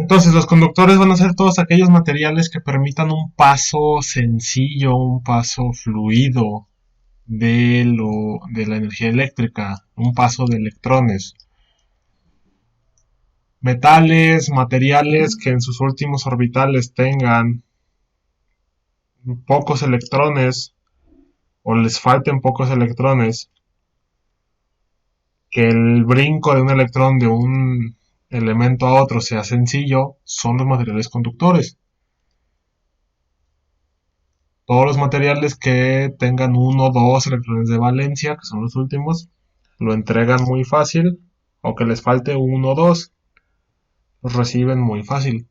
Entonces, los conductores van a ser todos aquellos materiales que permitan un paso sencillo, un paso fluido de la energía eléctrica, un paso de electrones. Metales, materiales que en sus últimos orbitales tengan pocos electrones o les falten pocos electrones, que el brinco de un electrón de un elemento a otro sea sencillo, son los materiales conductores. Todos los materiales que tengan uno o dos electrones de valencia, que son los últimos, lo entregan muy fácil, o que les falte uno o dos, los reciben muy fácil.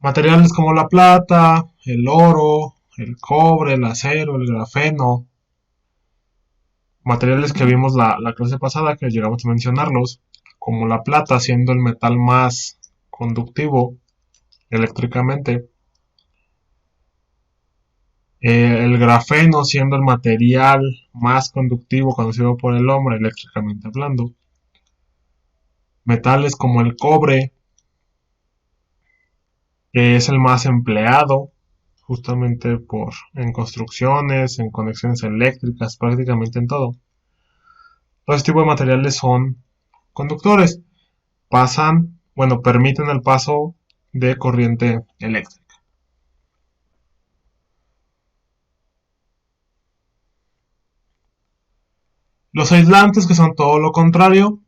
Materiales como la plata, el oro, el cobre, el acero, el grafeno, materiales que vimos la clase pasada, que llegamos a mencionarlos, como la plata siendo el metal más conductivo eléctricamente, el grafeno siendo el material más conductivo conocido por el hombre eléctricamente hablando, metales como el cobre, que es el más empleado justamente en construcciones, en conexiones eléctricas, prácticamente en todo. Todo este tipo de materiales son conductores, permiten el paso de corriente eléctrica. Los aislantes, que son todo lo contrario,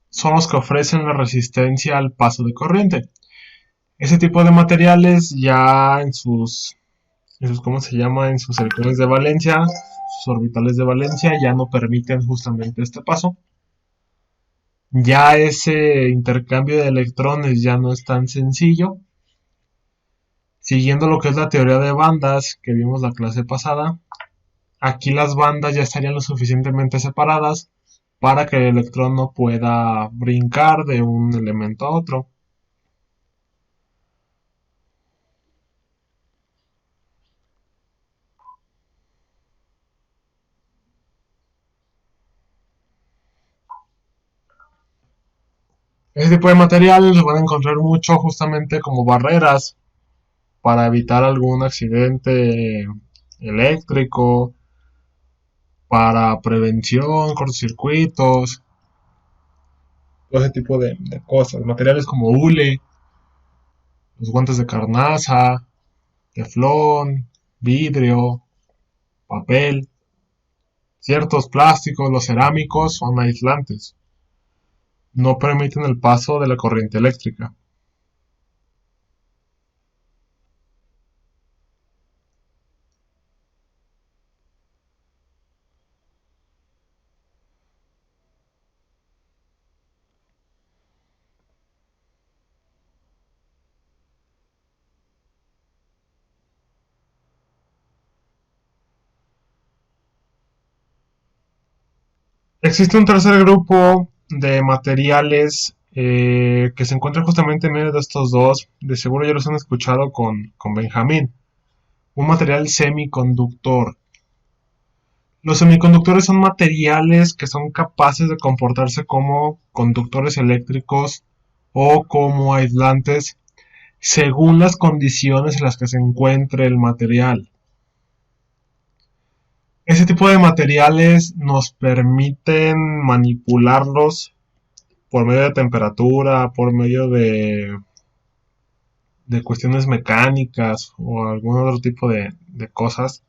son los que ofrecen la resistencia al paso de corriente. Ese tipo de materiales ya ¿cómo se llama? En sus electrones de valencia, sus orbitales de valencia ya no permiten justamente este paso. Ya ese intercambio de electrones ya no es tan sencillo. Siguiendo lo que es la teoría de bandas que vimos la clase pasada, aquí las bandas ya estarían lo suficientemente separadas para que el electrón no pueda brincar de un elemento a otro. Ese tipo de materiales se van a encontrar mucho justamente como barreras para evitar algún accidente eléctrico, para prevención, cortocircuitos, todo ese tipo de cosas. Materiales como hule, los guantes de carnaza, teflón, vidrio, papel, ciertos plásticos, los cerámicos son aislantes. No permiten el paso de la corriente eléctrica. Existe un tercer grupo de materiales que se encuentran justamente en medio de estos dos. De seguro ya los han escuchado con Benjamín. Un material semiconductor. Los semiconductores son materiales que son capaces de comportarse como conductores eléctricos o como aislantes según las condiciones en las que se encuentre el material. Ese tipo de materiales nos permiten manipularlos por medio de temperatura, por medio de cuestiones mecánicas o algún otro tipo de cosas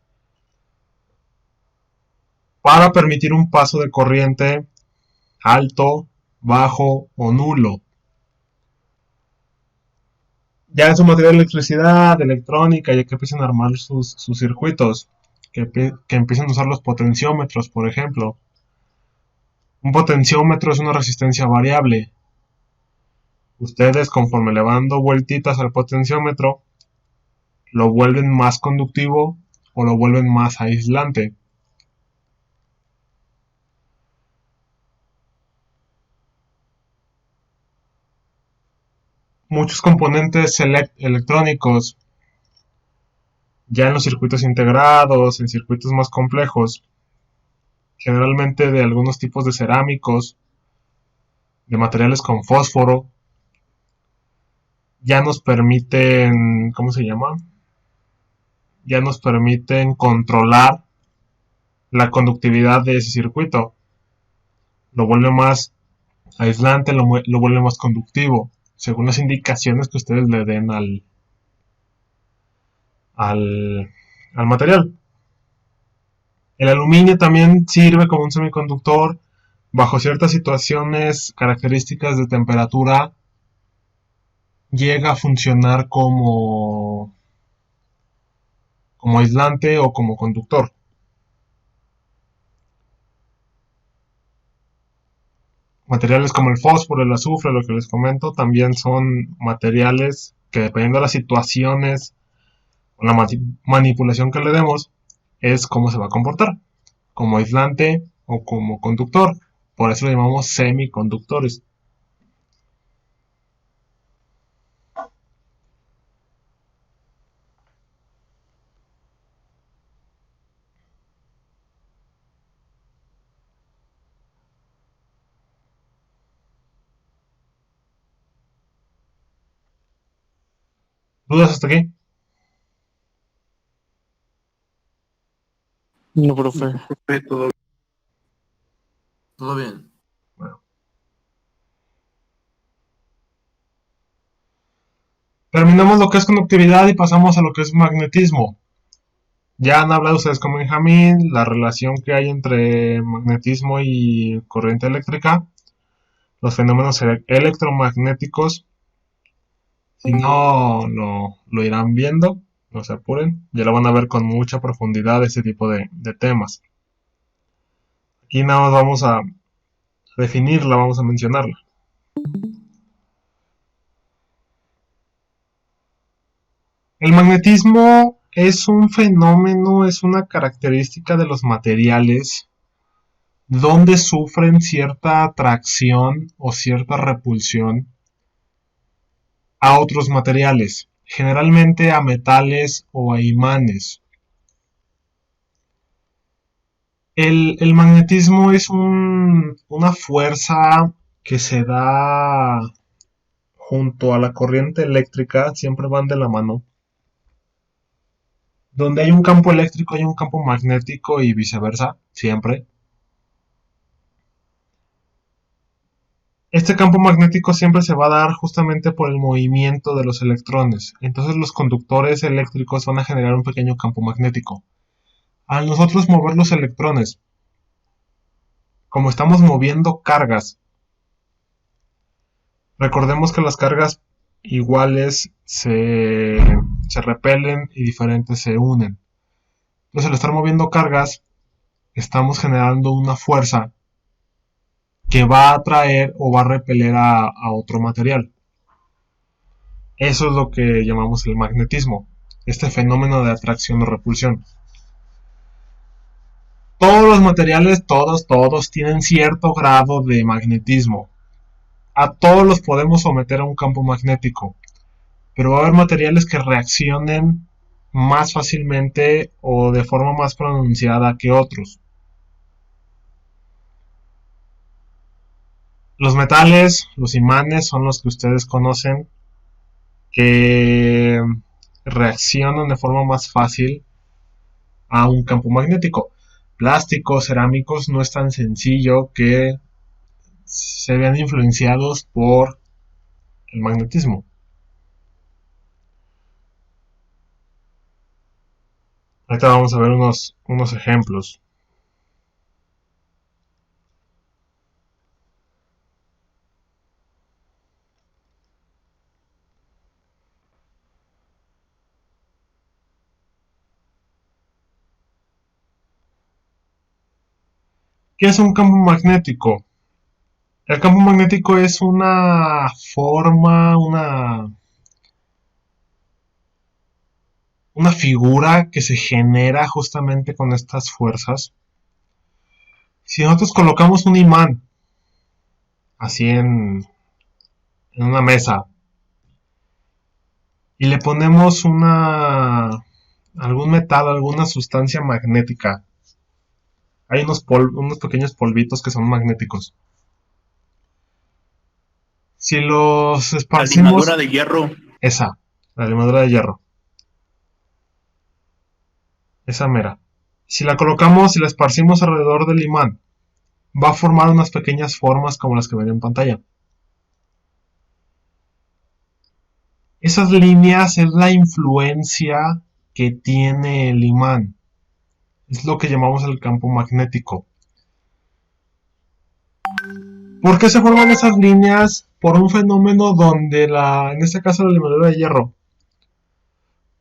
para permitir un paso de corriente alto, bajo o nulo. Ya en su materia de electricidad, de electrónica, ya que empiezan a armar sus circuitos, que empiezan a usar los potenciómetros, por ejemplo. Un potenciómetro es una resistencia variable. Ustedes, conforme le van dando vueltitas al potenciómetro, lo vuelven más conductivo o lo vuelven más aislante. Muchos componentes electrónicos, ya en los circuitos integrados, en circuitos más complejos, generalmente de algunos tipos de cerámicos, de materiales con fósforo, ya nos permiten, ¿cómo se llama? Ya nos permiten controlar la conductividad de ese circuito. Lo vuelve más aislante, lo vuelve más conductivo, según las indicaciones que ustedes le den al, al material. El aluminio también sirve como un semiconductor bajo ciertas situaciones características de temperatura. Llega a funcionar como aislante o como conductor. Materiales como el fósforo, el azufre, lo que les comento, también son materiales que dependiendo de las situaciones o la manipulación que le demos, es cómo se va a comportar, como aislante o como conductor. Por eso lo llamamos semiconductores. ¿Dudas hasta aquí? No, profe. Todo bien. Bueno. Terminamos lo que es conductividad y pasamos a lo que es magnetismo. Ya han hablado ustedes con Benjamín, la relación que hay entre magnetismo y corriente eléctrica, los fenómenos electromagnéticos. Si no lo irán viendo, no se apuren, ya lo van a ver con mucha profundidad este tipo de temas. Aquí nada más vamos a definirla, vamos a mencionarla. El magnetismo es un fenómeno, es una característica de los materiales donde sufren cierta atracción o cierta repulsión a otros materiales, generalmente a metales o a imanes. El magnetismo es una fuerza que se da junto a la corriente eléctrica, siempre van de la mano. Donde hay un campo eléctrico hay un campo magnético y viceversa, siempre. Este campo magnético siempre se va a dar justamente por el movimiento de los electrones. Entonces los conductores eléctricos van a generar un pequeño campo magnético. Al nosotros mover los electrones, como estamos moviendo cargas, recordemos que las cargas iguales se repelen y diferentes se unen. Entonces al estar moviendo cargas, estamos generando una fuerza que va a atraer o va a repeler a otro material. Eso es lo que llamamos el magnetismo, este fenómeno de atracción o repulsión. Todos los materiales, todos tienen cierto grado de magnetismo. A todos los podemos someter a un campo magnético, pero va a haber materiales que reaccionen más fácilmente o de forma más pronunciada que otros. Los metales, los imanes son los que ustedes conocen, que reaccionan de forma más fácil a un campo magnético. Plásticos, cerámicos, no es tan sencillo que se vean influenciados por el magnetismo. Ahorita vamos a ver unos ejemplos. ¿Qué es un campo magnético? El campo magnético es una forma, una figura que se genera justamente con estas fuerzas. Si nosotros colocamos un imán así en una mesa y le ponemos algún metal, alguna sustancia magnética, hay unos pequeños polvitos que son magnéticos. Si los La esparcimos, limadura de hierro. esa, la limadura de hierro, esa mera. Si la colocamos y la esparcimos alrededor del imán, va a formar unas pequeñas formas como las que ven en pantalla. Esas líneas es la influencia que tiene el imán. Es lo que llamamos el campo magnético. ¿Por qué se forman esas líneas? Por un fenómeno donde en este caso la limadura de hierro,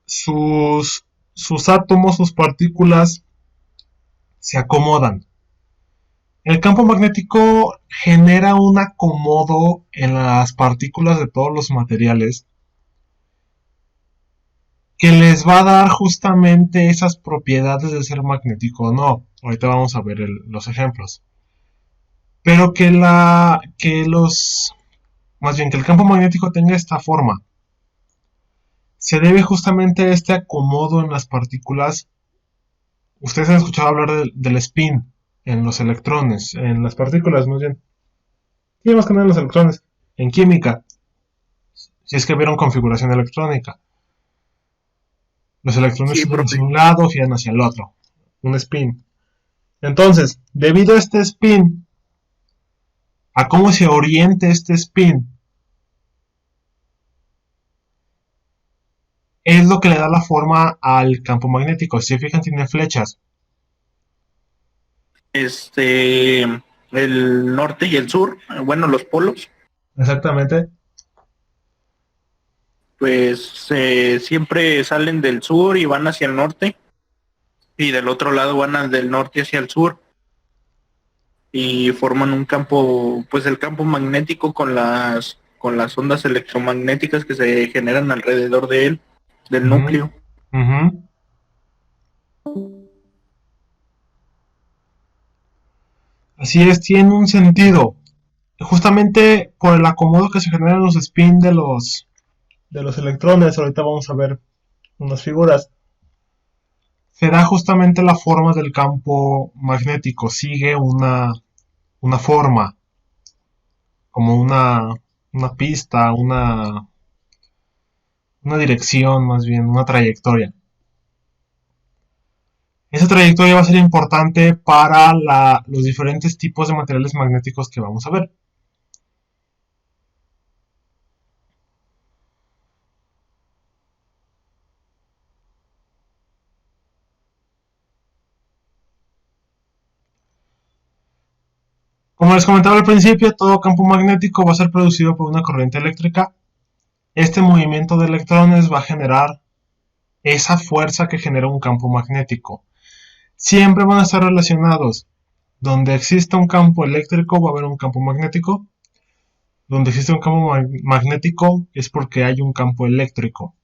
sus, sus átomos, sus partículas se acomodan. El campo magnético genera un acomodo en las partículas de todos los materiales que les va a dar justamente esas propiedades de ser magnético o no. Ahorita vamos a ver los ejemplos. Pero más bien que el campo magnético tenga esta forma, se debe justamente a este acomodo en las partículas. Ustedes han escuchado hablar del spin en los electrones, en las partículas, más bien. Sí, más que nada en los electrones. En química, si es que vieron configuración electrónica. Los electrones Sí, giran hacia profe. un lado, giran hacia el otro. Un spin. Entonces, debido a este spin, a cómo se oriente este spin, es lo que le da la forma al campo magnético. Si se fijan, tiene flechas. El norte y el sur, bueno, los polos, Exactamente. pues siempre salen del sur y van hacia el norte, y del otro lado del norte hacia el sur, y forman un campo, pues el campo magnético con las ondas electromagnéticas que se generan alrededor de él, del Ujú, núcleo. ujú. Así es, tiene un sentido. Justamente por el acomodo que se generan los spin de los electrones, ahorita vamos a ver unas figuras, se da justamente la forma del campo magnético, sigue una forma, como una pista, una dirección más bien, una trayectoria. Esa trayectoria va a ser importante para los diferentes tipos de materiales magnéticos que vamos a ver. Como les comentaba al principio, todo campo magnético va a ser producido por una corriente eléctrica. Este movimiento de electrones va a generar esa fuerza que genera un campo magnético. Siempre van a estar relacionados. Donde exista un campo eléctrico va a haber un campo magnético. Donde existe un campo magnético es porque hay un campo eléctrico.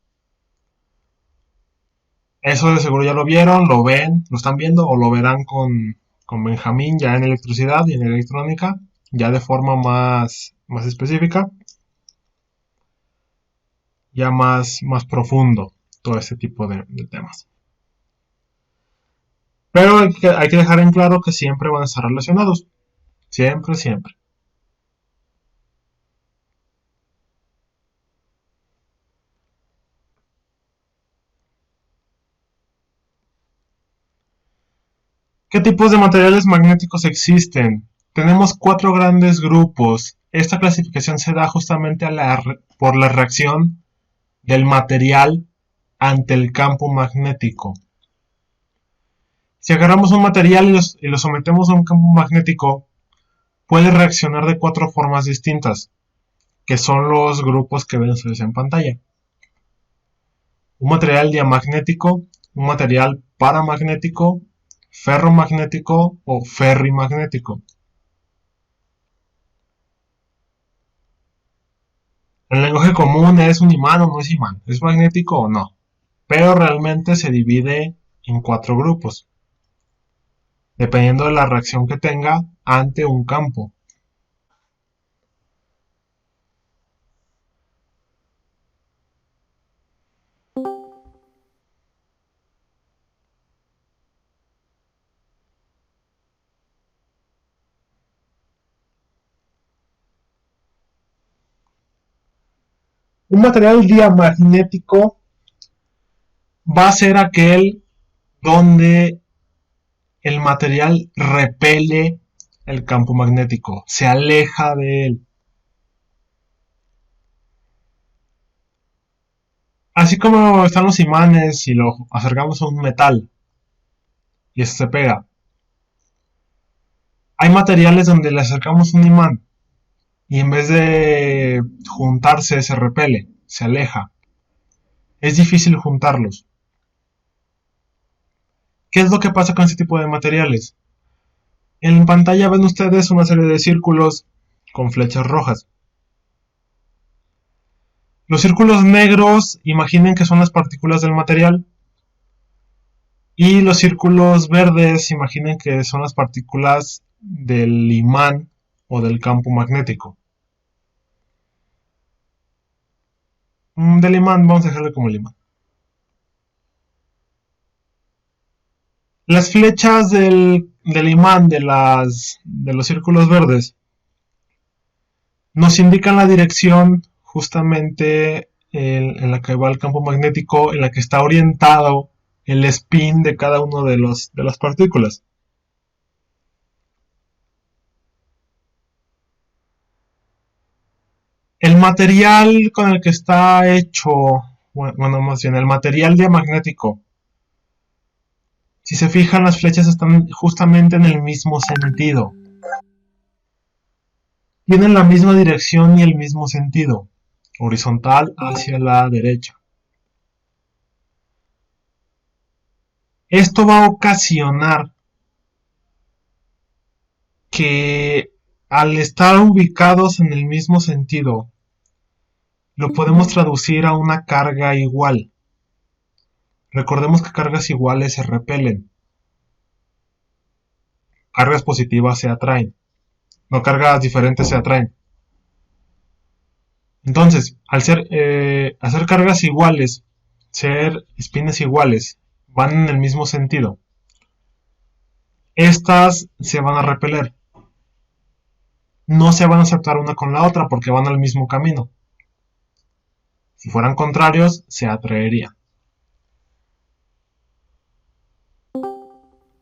Eso de seguro ya lo vieron, lo ven, lo están viendo o lo verán con Benjamín ya en electricidad y en electrónica, ya de forma más específica, ya más profundo todo este tipo de temas. Pero hay que dejar en claro que siempre van a estar relacionados. Siempre, siempre. ¿Qué tipos de materiales magnéticos existen? Tenemos cuatro grandes grupos. Esta clasificación se da justamente por la reacción del material ante el campo magnético. Si agarramos un material y lo sometemos a un campo magnético, puede reaccionar de cuatro formas distintas, que son los grupos que ven ustedes en pantalla. Un material diamagnético, un material paramagnético, ferromagnético o ferrimagnético. El lenguaje común es un imán o no es imán, es magnético o no, pero realmente se divide en cuatro grupos, dependiendo de la reacción que tenga ante un campo. Un material diamagnético va a ser aquel donde el material repele el campo magnético, se aleja de él. Así como están los imanes si lo acercamos a un metal y eso se pega. Hay materiales donde le acercamos un imán y en vez de juntarse se repele, se aleja. Es difícil juntarlos. ¿Qué es lo que pasa con este tipo de materiales? En pantalla ven ustedes una serie de círculos con flechas rojas. Los círculos negros, imaginen que son las partículas del material. Y los círculos verdes, imaginen que son las partículas del imán o del campo magnético. Del imán, vamos a dejarlo como el imán. Las flechas del imán de los círculos verdes nos indican la dirección justamente en la que va el campo magnético, en la que está orientado el spin de cada uno de las partículas. El material con el que está hecho, bueno, más bien, el material diamagnético, si se fijan, las flechas están justamente en el mismo sentido. Tienen la misma dirección y el mismo sentido, horizontal hacia la derecha. Esto va a ocasionar que al estar ubicados en el mismo sentido, lo podemos traducir a una carga igual. Recordemos que cargas iguales se repelen. Cargas positivas se atraen. No, cargas diferentes se atraen. Entonces, al hacer cargas iguales, ser spines iguales, van en el mismo sentido. Estas se van a repeler. No se van a aceptar una con la otra porque van al mismo camino. Si fueran contrarios, se atraerían.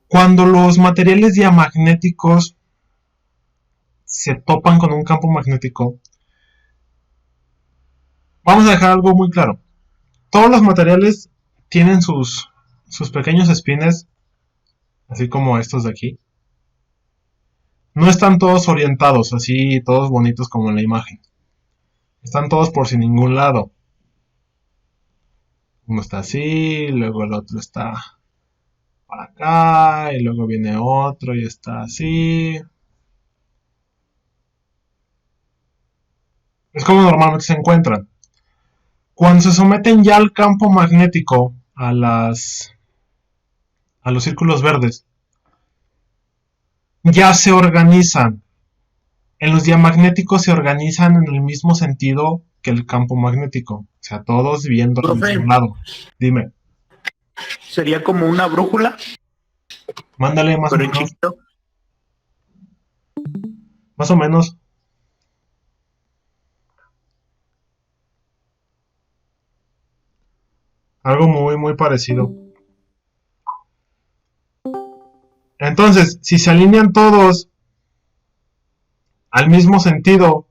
Cuando los materiales diamagnéticos se topan con un campo magnético, vamos a dejar algo muy claro. Todos los materiales tienen sus pequeños espines, así como estos de aquí. No están todos orientados, así todos bonitos como en la imagen. Están todos por sin ningún lado. Uno está así, luego el otro está para acá, y luego viene otro y está así. Es como normalmente se encuentran. Cuando se someten ya al campo magnético, a los círculos verdes, ya se organizan. En los diamagnéticos se organizan en el mismo sentido que el campo magnético. O sea, todos viendo al Profe, mismo lado. Dime, sería como una brújula, mándale más o pero en menos. chiquito. Más o menos. Algo muy, muy parecido. Entonces, si se alinean todos al mismo sentido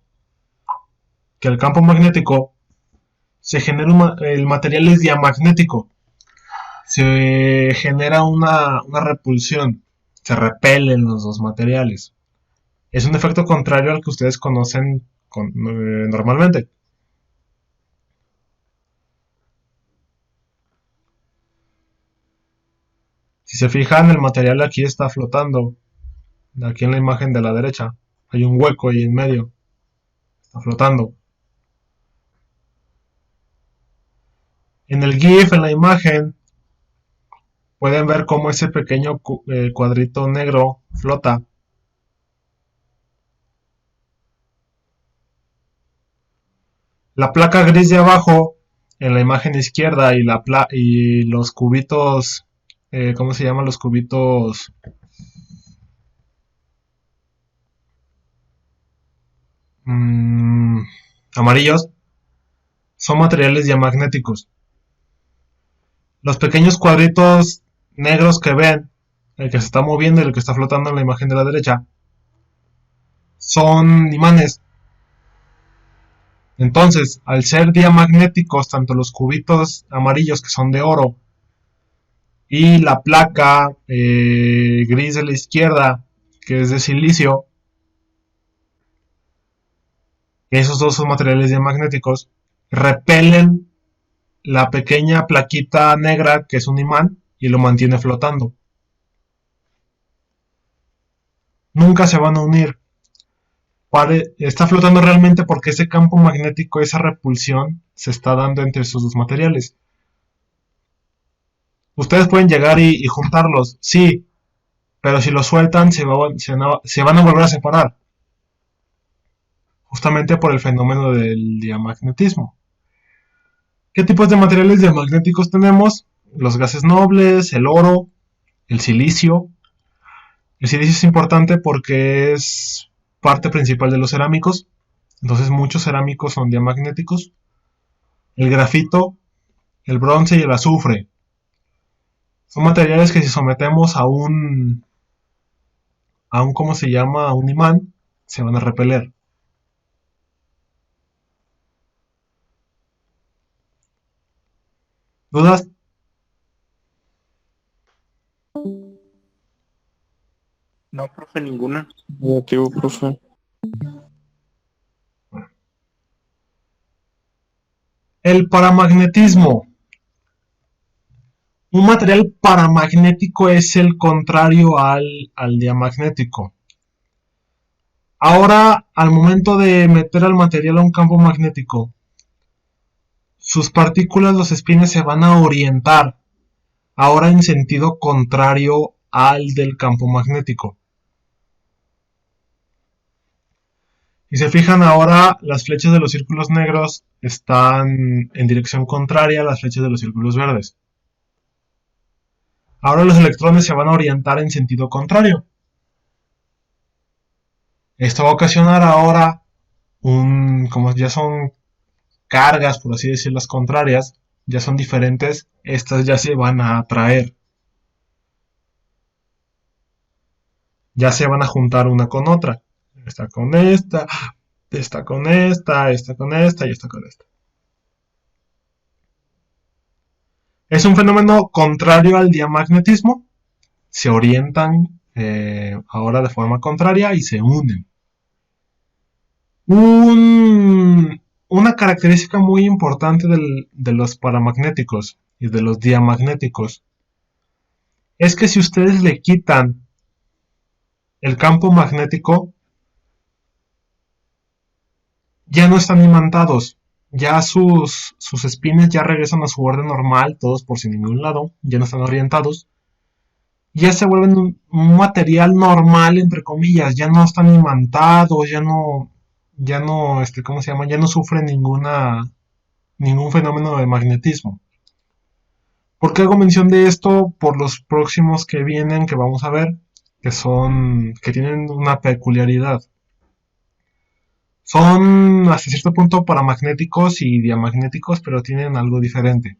que el campo magnético, se genera el material es diamagnético. Se genera una repulsión. Se repelen los dos materiales. Es un efecto contrario al que ustedes conocen normalmente. Si se fijan, el material aquí está flotando. Aquí en la imagen de la derecha. Hay un hueco ahí en medio. Está flotando. En el GIF, en la imagen, pueden ver cómo ese pequeño cuadrito negro flota. La placa gris de abajo, en la imagen izquierda, y los cubitos, ¿cómo se llaman los cubitos? Mm, amarillos, son materiales diamagnéticos. Los pequeños cuadritos negros que ven, el que se está moviendo y el que está flotando en la imagen de la derecha, son imanes. Entonces, al ser diamagnéticos, tanto los cubitos amarillos que son de oro y la placa gris de la izquierda, que es de silicio, esos dos son materiales diamagnéticos, repelen la pequeña plaquita negra que es un imán y lo mantiene flotando. Nunca se van a unir. Está flotando realmente porque ese campo magnético, esa repulsión, se está dando entre esos dos materiales. Ustedes pueden llegar y juntarlos, sí, pero si los sueltan se van a volver a separar, justamente por el fenómeno del diamagnetismo. ¿Qué tipos de materiales diamagnéticos tenemos? Los gases nobles, el oro, el silicio. El silicio es importante porque es parte principal de los cerámicos, entonces muchos cerámicos son diamagnéticos. El grafito, el bronce y el azufre son materiales que si sometemos a un ¿cómo se llama? A un imán, se van a repeler. ¿Dudas? No, profe, ninguna. Negativo, profe. El paramagnetismo. Un material paramagnético es el contrario al diamagnético. Ahora, al momento de meter al material a un campo magnético, sus partículas, los espines, se van a orientar ahora en sentido contrario al del campo magnético. Si se fijan ahora, las flechas de los círculos negros están en dirección contraria a las flechas de los círculos verdes. Ahora los electrones se van a orientar en sentido contrario. Esto va a ocasionar ahora como ya son cargas, por así decir, las contrarias, ya son diferentes, estas ya se van a atraer. Ya se van a juntar una con otra. Esta con esta, esta con esta, esta con esta y esta con esta. Es un fenómeno contrario al diamagnetismo. Se orientan ahora de forma contraria y se unen. Una característica muy importante de los paramagnéticos y de los diamagnéticos es que si ustedes le quitan el campo magnético, ya no están imantados, ya sus espines ya regresan a su orden normal, todos por sin ningún lado, ya no están orientados, ya se vuelven un material normal, entre comillas, ya no están imantados, ¿cómo se llama? Ya no sufren ningún fenómeno de magnetismo. ¿Por qué hago mención de esto? Por los próximos que vienen, que vamos a ver, que tienen una peculiaridad. Son hasta cierto punto paramagnéticos y diamagnéticos, pero tienen algo diferente.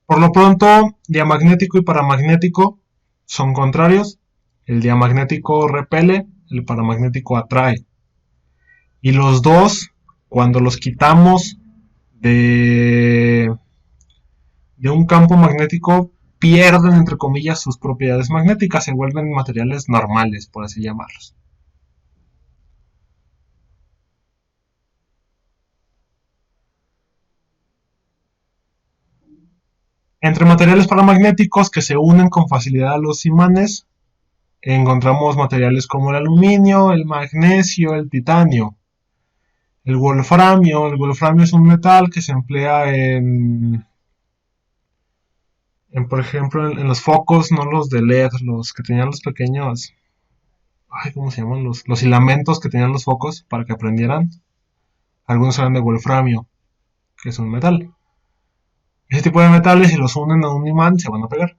Por lo pronto, diamagnético y paramagnético son contrarios. El diamagnético repele, el paramagnético atrae. Y los dos, cuando los quitamos de, de un campo magnético, pierden, entre comillas, sus propiedades magnéticas, se vuelven materiales normales, por así llamarlos. Entre materiales paramagnéticos que se unen con facilidad a los imanes, encontramos materiales como el aluminio, el magnesio, el titanio. El wolframio es un metal que se emplea por ejemplo, en los focos, no los de LED, los que tenían los pequeños, ¿cómo se llaman? Los filamentos que tenían los focos para que prendieran. Algunos eran de wolframio, que es un metal. Ese tipo de metales, si los unen a un imán, se van a pegar.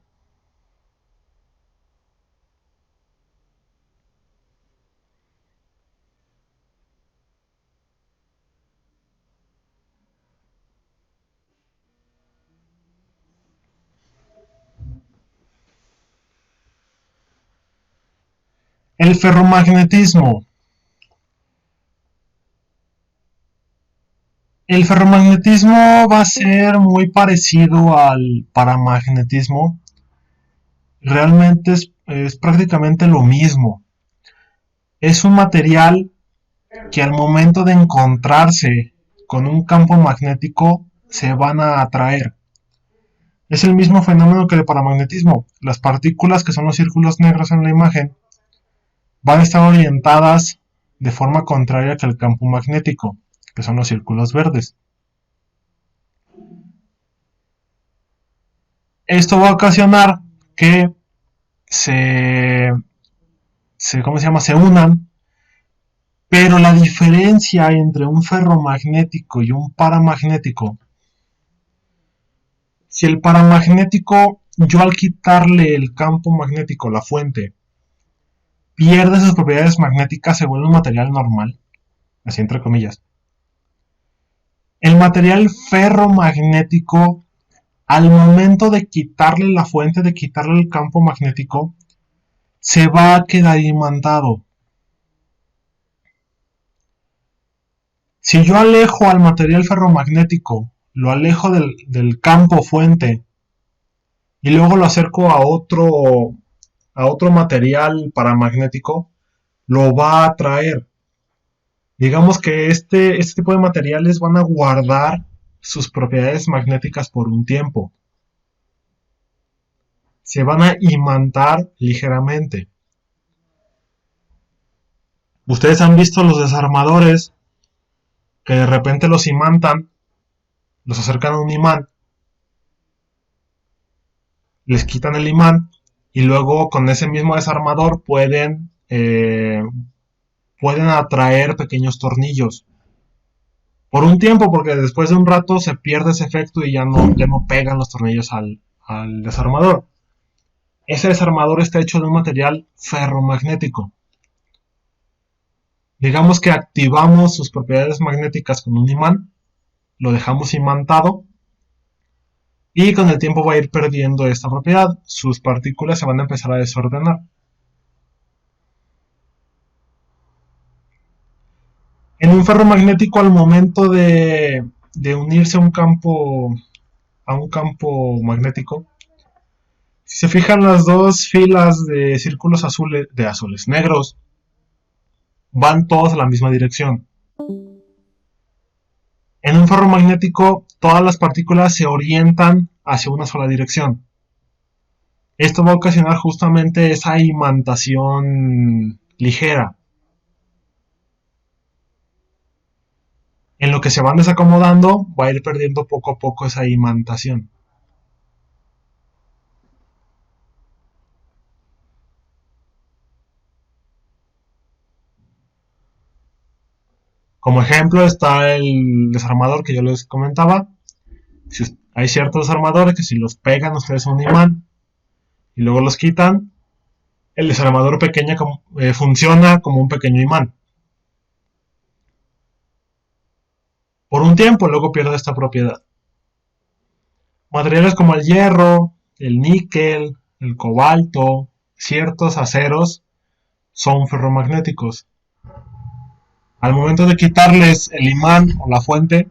El ferromagnetismo. El ferromagnetismo va a ser muy parecido al paramagnetismo. Realmente es prácticamente lo mismo. Es un material que al momento de encontrarse con un campo magnético se van a atraer. Es el mismo fenómeno que el paramagnetismo. Las partículas, que son los círculos negros en la imagen, van a estar orientadas de forma contraria que el campo magnético, que son los círculos verdes. Esto va a ocasionar que se unan, pero la diferencia entre un ferromagnético y un paramagnético, si el paramagnético, yo al quitarle el campo magnético, la fuente, pierde sus propiedades magnéticas, se vuelve un material normal, así entre comillas. El material ferromagnético, al momento de quitarle la fuente, de quitarle el campo magnético, se va a quedar imantado. Si yo alejo al material ferromagnético, lo alejo del campo fuente y luego lo acerco a otro material paramagnético, lo va a atraer. Digamos que este tipo de materiales van a guardar sus propiedades magnéticas por un tiempo. Se van a imantar ligeramente. Ustedes han visto los desarmadores que de repente los imantan, los acercan a un imán, les quitan el imán y luego con ese mismo desarmador pueden atraer pequeños tornillos por un tiempo, porque después de un rato se pierde ese efecto y ya no pegan los tornillos al desarmador. Ese desarmador está hecho de un material ferromagnético. Digamos que activamos sus propiedades magnéticas con un imán, lo dejamos imantado y con el tiempo va a ir perdiendo esta propiedad. Sus partículas se van a empezar a desordenar. En un ferromagnético, al momento de unirse a un campo magnético, si se fijan, las dos filas de círculos negros, van todos a la misma dirección. En un ferromagnético, todas las partículas se orientan hacia una sola dirección. Esto va a ocasionar justamente esa imantación ligera. En lo que se van desacomodando, va a ir perdiendo poco a poco esa imantación. Como ejemplo está el desarmador que yo les comentaba. Hay ciertos desarmadores que si los pegan ustedes a un imán y luego los quitan, el desarmador pequeño funciona como un pequeño imán. Por un tiempo, luego pierde esta propiedad. Materiales como el hierro, el níquel, el cobalto, ciertos aceros son ferromagnéticos. Al momento de quitarles el imán o la fuente,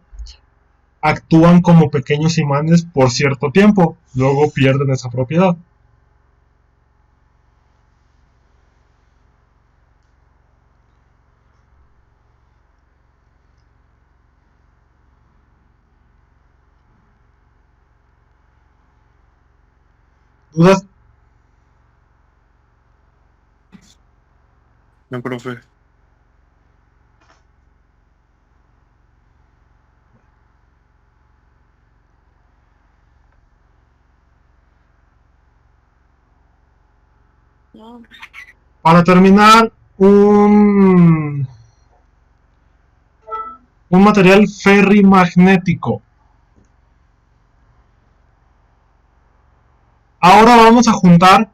actúan como pequeños imanes por cierto tiempo, luego pierden esa propiedad. ¿Dudas? No, profe. Para terminar, un material ferrimagnético. Ahora vamos a juntar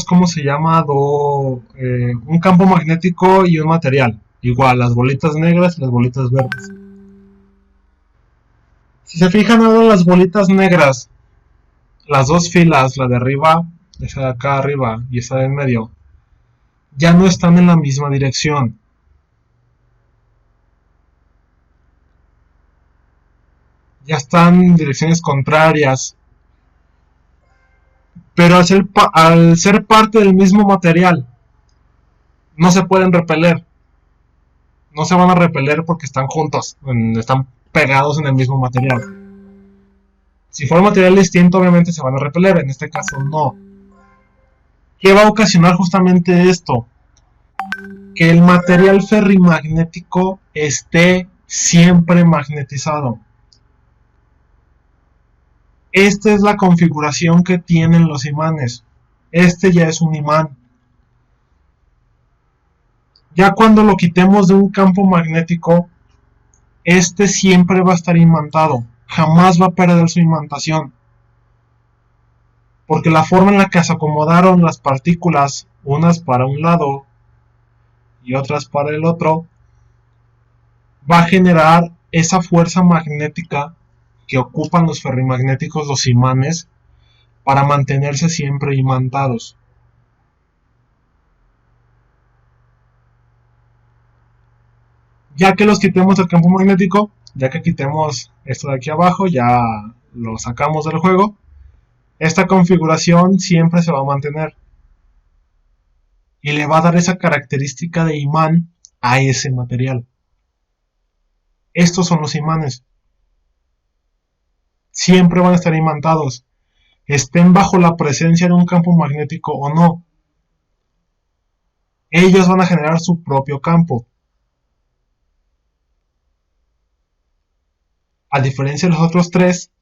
¿cómo se llama? Un campo magnético y un material. Igual, las bolitas negras y las bolitas verdes. Si se fijan ahora las bolitas negras, las dos filas, la de arriba esa de acá arriba y esa de en medio, ya no están en la misma dirección. Ya están en direcciones contrarias. Pero al ser parte del mismo material, no se pueden repeler. No se van a repeler porque están juntos, están pegados en el mismo material. Si fuera un material distinto, obviamente se van a repeler, en este caso no. ¿Qué va a ocasionar justamente esto? Que el material ferrimagnético esté siempre magnetizado. Esta es la configuración que tienen los imanes. Este ya es un imán. Ya cuando lo quitemos de un campo magnético, este siempre va a estar imantado. Jamás va a perder su imantación. Porque la forma en la que se acomodaron las partículas, unas para un lado y otras para el otro, va a generar esa fuerza magnética que ocupan los ferrimagnéticos, los imanes, para mantenerse siempre imantados. Ya que los quitemos del campo magnético, ya que quitemos esto de aquí abajo, ya lo sacamos del juego, esta configuración siempre se va a mantener y le va a dar esa característica de imán a ese material. Estos son los imanes. Siempre van a estar imantados, estén bajo la presencia de un campo magnético o no. Ellos van a generar su propio campo. A diferencia de los otros tres,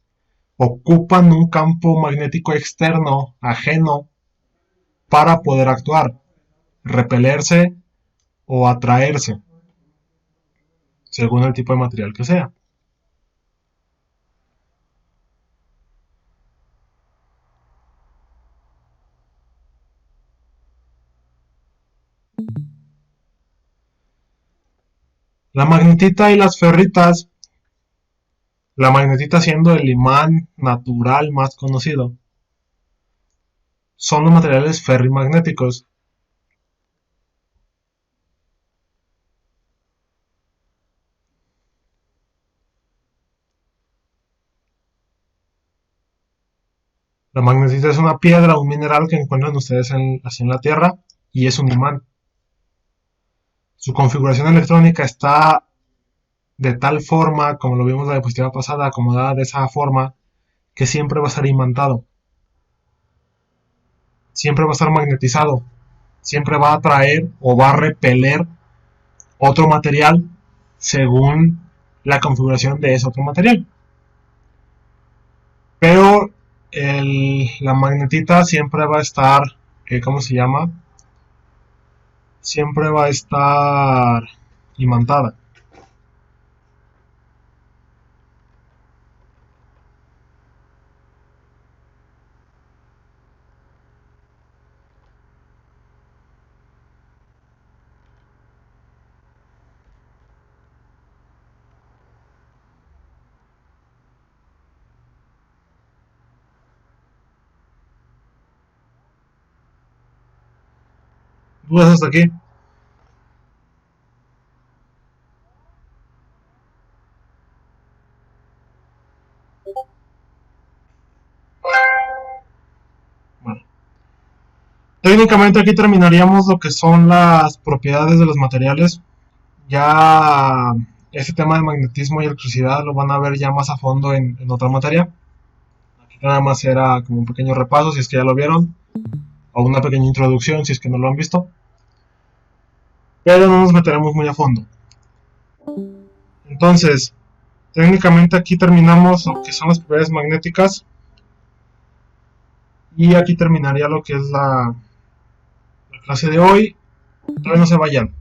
ocupan un campo magnético externo, ajeno, para poder actuar, repelerse o atraerse, según el tipo de material que sea. La magnetita y las ferritas, la magnetita siendo el imán natural más conocido, son los materiales ferrimagnéticos. La magnetita es una piedra, un mineral que encuentran ustedes así en la Tierra y es un imán. Su configuración electrónica está de tal forma, como lo vimos en la diapositiva pasada, acomodada de esa forma, que siempre va a estar imantado. Siempre va a estar magnetizado. Siempre va a atraer o va a repeler otro material según la configuración de ese otro material. Pero la magnetita siempre va a estar, ¿cómo se llama? Siempre va a estar imantada. ¿Dudas hasta aquí? Bueno. Técnicamente aquí terminaríamos lo que son las propiedades de los materiales. Ya este tema de magnetismo y electricidad lo van a ver ya más a fondo en otra materia. Aquí nada más era como un pequeño repaso si es que ya lo vieron, o una pequeña introducción si es que no lo han visto. Pero no nos meteremos muy a fondo. Entonces, técnicamente aquí terminamos lo que son las propiedades magnéticas. Y aquí terminaría lo que es la clase de hoy. Todavía no se vayan.